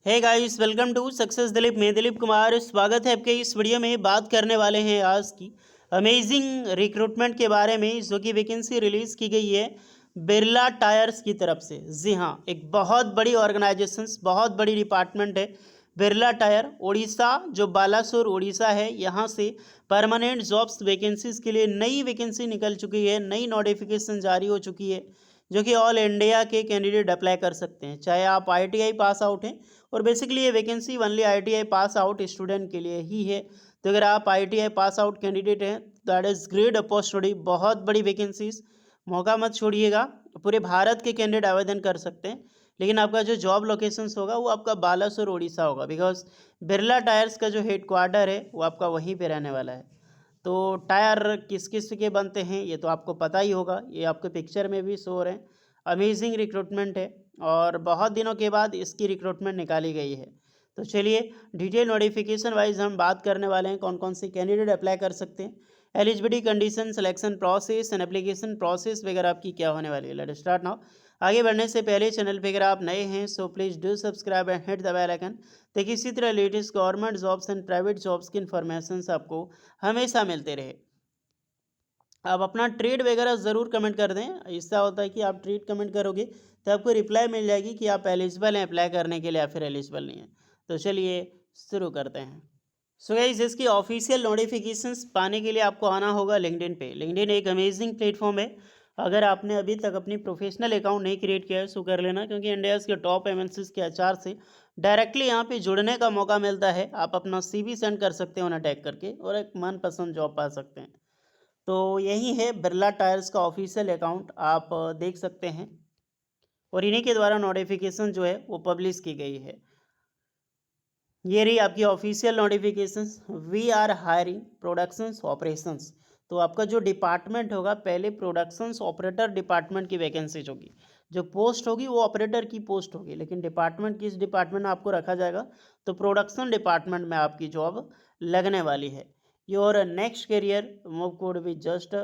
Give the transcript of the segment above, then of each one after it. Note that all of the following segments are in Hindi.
Hey guys, welcome to success Dilip. मैं दिलीप कुमार, स्वागत है आपके इस वीडियो में। बात करने वाले हैं आज की अमेजिंग रिक्रूटमेंट के बारे में, जो कि वैकेंसी रिलीज़ की गई है बिरला टायर्स की तरफ से। जी हाँ, एक बहुत बड़ी ऑर्गेनाइजेशन, बहुत बड़ी डिपार्टमेंट है बिरला टायर। उड़ीसा, जो बालासोर उड़ीसा है, यहाँ से परमानेंट जॉब्स वैकेंसीज़ के लिए नई वैकेंसी निकल चुकी है, नई नोटिफिकेशन जारी हो चुकी है, जो कि ऑल इंडिया के कैंडिडेट अप्लाई कर सकते हैं, चाहे आप ITI पास आउट हैं। और बेसिकली ये vacancy only ITI pass out student के लिए ही है। तो अगर आप ITI पास आउट कैंडिडेट हैं, दैट इज़ ग्रेट अपॉर्चुनिटी, बहुत बड़ी वैकेंसीज, मौका मत छोड़िएगा। पूरे भारत के कैंडिडेट आवेदन कर सकते हैं, लेकिन आपका जो जॉब लोकेशंस होगा वो आपका बालासोर उड़ीसा होगा, बिकॉज बिरला टायर्स का जो हेड क्वार्टर है वो आपका वहीं पे रहने वाला है। तो टायर किस किस के बनते हैं ये तो आपको पता ही होगा, ये आपके पिक्चर में भी शो हो रहे हैं। अमेजिंग रिक्रूटमेंट है और बहुत दिनों के बाद इसकी रिक्रूटमेंट निकाली गई है। तो चलिए डिटेल नोटिफिकेशन वाइज हम बात करने वाले हैं, कौन कौन से कैंडिडेट अप्लाई कर सकते हैं, eligibility condition, selection process and application process वगैरह आपकी क्या होने वाली है। Let start now. आगे बढ़ने से पहले चैनल पे अगर आप नए हैं so please do subscribe and hit the bell icon, ताकि इसी तरह latest government jobs and private jobs की इन्फॉर्मेशन आपको हमेशा मिलते रहे। आप अपना ट्रेड वगैरह ज़रूर कमेंट कर दें। इससे होता है कि आप ट्रेड कमेंट करोगे तो आपको रिप्लाई मिल जाएगी कि आप एलिजिबल हैं अप्लाई करने के लिए या फिर एलिजिबल नहीं है। तो चलिए शुरू करते हैं। सो गाइस, इसकी ऑफिशियल नोटिफिकेशंस पाने के लिए आपको आना होगा लिंक्डइन पे। लिंक्डइन एक अमेजिंग प्लेटफॉर्म है। अगर आपने अभी तक अपनी प्रोफेशनल अकाउंट नहीं क्रिएट किया है सो कर लेना, क्योंकि इंडिया के टॉप एमएनसीज के HR से डायरेक्टली यहाँ पे जुड़ने का मौका मिलता है। आप अपना CV सेंड कर सकते हैं उन्हें टैग करके और एक मनपसंद जॉब पा सकते हैं। तो यही है बिरला टायर्स का ऑफिशियल अकाउंट, आप देख सकते हैं। और इन्हीं के द्वारा नोटिफिकेशन जो है वो पब्लिश की गई है। ये रही आपकी official notifications. We are hiring productions operations. तो आपका जो डिपार्टमेंट होगा, पहले प्रोडक्शंस ऑपरेटर डिपार्टमेंट की वैकेंसीज होगी। जो पोस्ट होगी वो ऑपरेटर की पोस्ट होगी, लेकिन डिपार्टमेंट किस डिपार्टमेंट में आपको रखा जाएगा, तो प्रोडक्शन डिपार्टमेंट में आपकी जॉब लगने वाली है। Your next career move code be just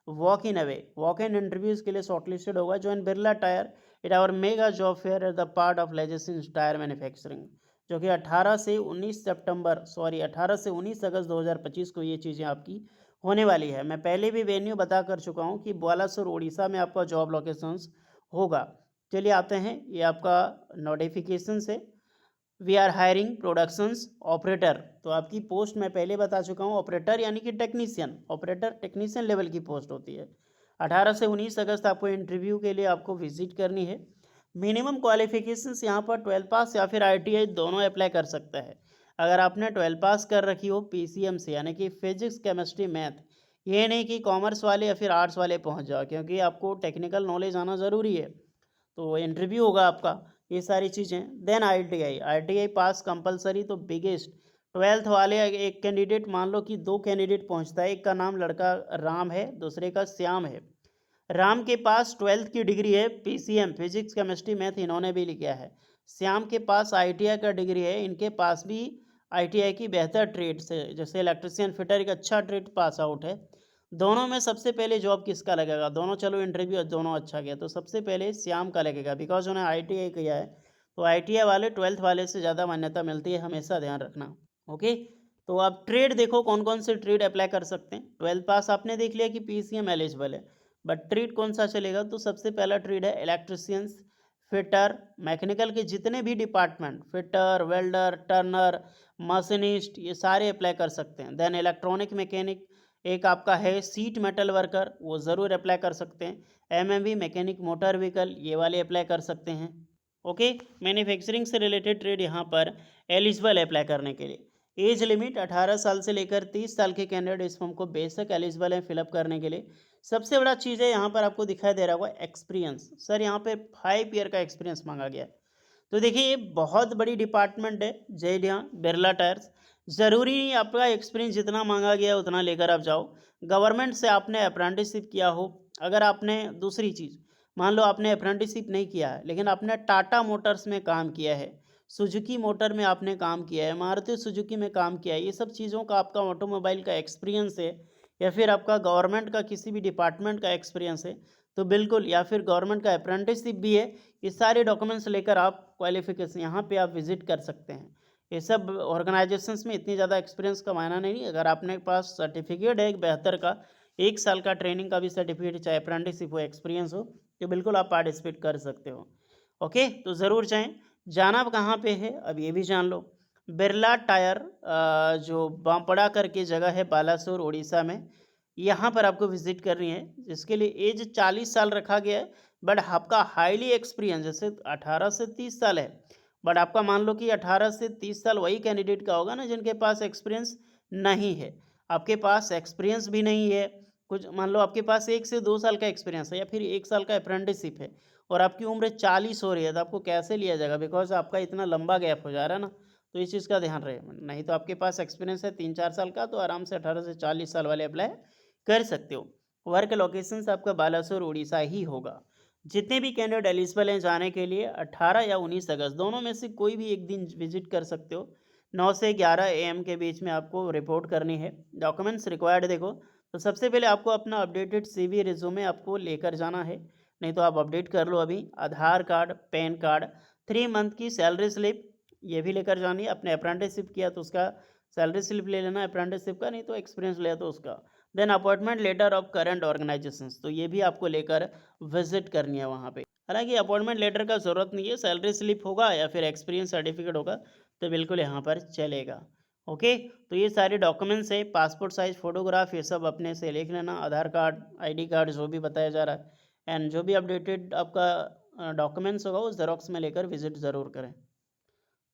walk in interviews के लिए शॉर्टलिस्टेड होगा। Join Birla tyre it our mega job fair at the part of लेजेसिंग टायर मैन्युफैक्चरिंग, जो कि 18 से 19 अगस्त 2025 को ये चीज़ें आपकी होने वाली है। मैं पहले भी वेन्यू बता कर चुका हूँ कि बालासोर उड़ीसा में आपका जॉब लोकेशंस होगा। चलिए आते हैं, ये आपका नोटिफिकेशन से। We are hiring productions operator. तो आपकी पोस्ट मैं पहले बता चुका हूँ, ऑपरेटर यानी कि टेक्नीशियन, ऑपरेटर टेक्नीशियन लेवल की पोस्ट होती है। 18 से 19 अगस्त आपको इंटरव्यू के लिए आपको विजिट करनी है। मिनिमम क्वालिफिकेशंस यहाँ पर 12 पास या फिर ITI दोनों अप्लाई कर सकता है। अगर आपने 12 पास कर रखी हो PCM से, यानी कि फिजिक्स केमिस्ट्री मैथ, ये नहीं कि कॉमर्स वाले या फिर आर्ट्स वाले पहुँच जाओ, क्योंकि आपको टेक्निकल नॉलेज आना ज़रूरी है। तो इंटरव्यू होगा आपका, ये सारी चीज़ें। देन ITI पास कंपलसरी। तो बिगेस्ट 12th वाले एक कैंडिडेट, मान लो कि 2 कैंडिडेट पहुंचता है, एक का नाम लड़का राम है, दूसरे का श्याम है। राम के पास 12th की डिग्री है PCM फिजिक्स केमिस्ट्री मैथ, इन्होंने भी लिखा है। श्याम के पास ITI का डिग्री है, इनके पास भी ITI की बेहतर ट्रेड से, जैसे इलेक्ट्रिशियन फिटर एक अच्छा ट्रेड पास आउट है। दोनों में सबसे पहले जॉब किसका लगेगा, दोनों चलो इंटरव्यू दोनों अच्छा गया, तो सबसे पहले श्याम का लगेगा, बिकॉज उन्हें ITI किया है। तो ITI वाले 12th वाले से ज़्यादा मान्यता मिलती है, हमेशा ध्यान रखना। ओके, तो आप ट्रेड देखो कौन कौन से ट्रेड अप्लाई कर सकते हैं। 12th पास आपने देख लिया कि PCM एलिजिबल है, बट ट्रेड कौन सा चलेगा, तो सबसे पहला ट्रेड है इलेक्ट्रिशियंस, फिटर, मैकेनिकल के जितने भी department, fitter, welder, Turner, machinist, ये सारे अप्लाई कर सकते हैं। देन इलेक्ट्रॉनिक मैकेनिक, एक आपका है सीट मेटल वर्कर, वो ज़रूर अप्लाई कर सकते हैं। MMV मैकेनिक मोटर व्हीकल, ये वाले अप्लाई कर सकते हैं। ओके, मैन्युफैक्चरिंग से रिलेटेड ट्रेड यहाँ पर एलिजिबल अप्लाई करने के लिए। एज लिमिट 18 साल से लेकर 30 साल के कैंडिडेट इस फॉर्म को बेशक एलिजिबल हैं फिलअप करने के लिए। सबसे बड़ा चीज़ है यहाँ पर आपको दिखाई दे रहा होगा एक्सपीरियंस। सर यहाँ पे 5 ईयर का एक्सपीरियंस मांगा गया है। तो देखिए ये बहुत बड़ी डिपार्टमेंट है जय बिरला टायर्स। ज़रूरी नहीं आपका एक्सपीरियंस जितना मांगा गया है उतना लेकर आप जाओ। गवर्नमेंट से आपने अप्रेंटिसशिप किया हो, अगर आपने दूसरी चीज़, मान लो आपने अप्रेंटिसशिप नहीं किया है लेकिन आपने टाटा मोटर्स में काम किया है, सुजुकी मोटर में आपने काम किया है, मारुति सुजुकी में काम किया है, ये सब चीज़ों का आपका ऑटोमोबाइल का एक्सपीरियंस है, या फिर आपका गवर्नमेंट का किसी भी डिपार्टमेंट का एक्सपीरियंस है, तो बिल्कुल, या फिर गवर्नमेंट का अप्रेंटिसशिप भी है, ये सारे डॉक्यूमेंट्स लेकर आप क्वालिफिकेशन यहाँ पे आप विजिट कर सकते हैं। ये सब ऑर्गेनाइजेशंस में इतनी ज़्यादा एक्सपीरियंस का मायना नहीं, अगर आपने पास सर्टिफिकेट है एक बेहतर का, 1 साल का ट्रेनिंग का भी सर्टिफिकेट, चाहे अप्रेंटिसशिप हो, एक्सपीरियंस हो, तो बिल्कुल आप पार्टिसिपेट कर सकते हो। ओके, तो ज़रूर जाएँ। जाना कहाँ पे है अब ये भी जान लो। बिरला टायर जो बांपड़ा करके जगह है बालासोर उड़ीसा में, यहाँ पर आपको विजिट करनी है, जिसके लिए एज 40 साल रखा गया है। बट आपका हाईली एक्सपीरियंस जैसे 18 से 30 साल है, बट आपका मान लो कि 18 से 30 साल वही कैंडिडेट का होगा ना जिनके पास एक्सपीरियंस नहीं है। आपके पास एक्सपीरियंस भी नहीं है, कुछ मान लो आपके पास 1 से 2 साल का एक्सपीरियंस है या फिर 1 साल का अप्रेंटिसशिप है और आपकी उम्र 40 हो रही है, तो आपको कैसे लिया जाएगा? बिकॉज आपका इतना लंबा गैप हो जा रहा है ना, तो इस चीज़ का ध्यान रहे। नहीं तो आपके पास एक्सपीरियंस है 3-4 साल का, तो आराम से 18 से 40 साल वाले अप्लाई कर सकते हो। वर्क लोकेशन आपका बालासोर उड़ीसा ही होगा। जितने भी कैंडिडेट एलिजिबल हैं जाने के लिए 18 या 19 अगस्त दोनों में से कोई भी एक दिन विजिट कर सकते हो। 9 से 11 AM के बीच में आपको रिपोर्ट करनी है। डॉक्यूमेंट्स रिक्वायर्ड देखो, तो सबसे पहले आपको अपना अपडेटेड CV रिज्यूमे आपको लेकर जाना है, नहीं तो आप अपडेट कर लो अभी। आधार कार्ड, पैन कार्ड, 3 मंथ की सैलरी स्लिप ये भी लेकर जानी है। अपने अप्रेंटिसशिप किया तो उसका सैलरी स्लिप ले लेना अप्रेंटिसशिप का, नहीं तो एक्सपीरियंस लिया तो उसका। Then appointment letter of current organizations, तो ये भी आपको लेकर विजिट करनी है वहाँ पे। हालांकि अपॉइंटमेंट लेटर का ज़रूरत नहीं है, सैलरी स्लिप होगा या फिर एक्सपीरियंस सर्टिफिकेट होगा तो बिल्कुल यहाँ पर चलेगा। ओके, तो ये सारे डॉक्यूमेंट्स है, पासपोर्ट साइज फोटोग्राफ ये सब अपने से लिख लेना, आधार कार्ड, ID कार्ड जो भी बताया जा रहा है, एंड जो भी अपडेटेड आपका डॉक्यूमेंट्स होगा उस जेरोक्स में लेकर विजिट ज़रूर करें।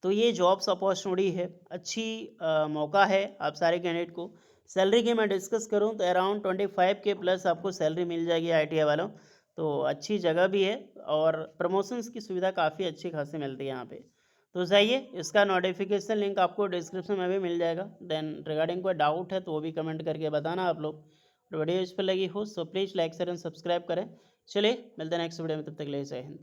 तो ये जॉब्स अपॉर्चुनिटी है, अच्छी मौका है आप सारे कैंडिडेट को। सैलरी की मैं डिस्कस करूं तो अराउंड 25 के प्लस आपको सैलरी मिल जाएगी ITI वालों, तो अच्छी जगह भी है और प्रमोशंस की सुविधा काफ़ी अच्छी खासी मिलती है यहाँ पे। तो जाइए, इसका नोटिफिकेशन लिंक आपको डिस्क्रिप्शन में भी मिल जाएगा। देन रिगार्डिंग कोई डाउट है तो वो भी कमेंट करके बताना आप लोग। वीडियो इस पर लगी हो so please like share and subscribe करें। चलिए मिलते हैं नेक्स्ट वीडियो में, तब तक के लिए जय हिंद।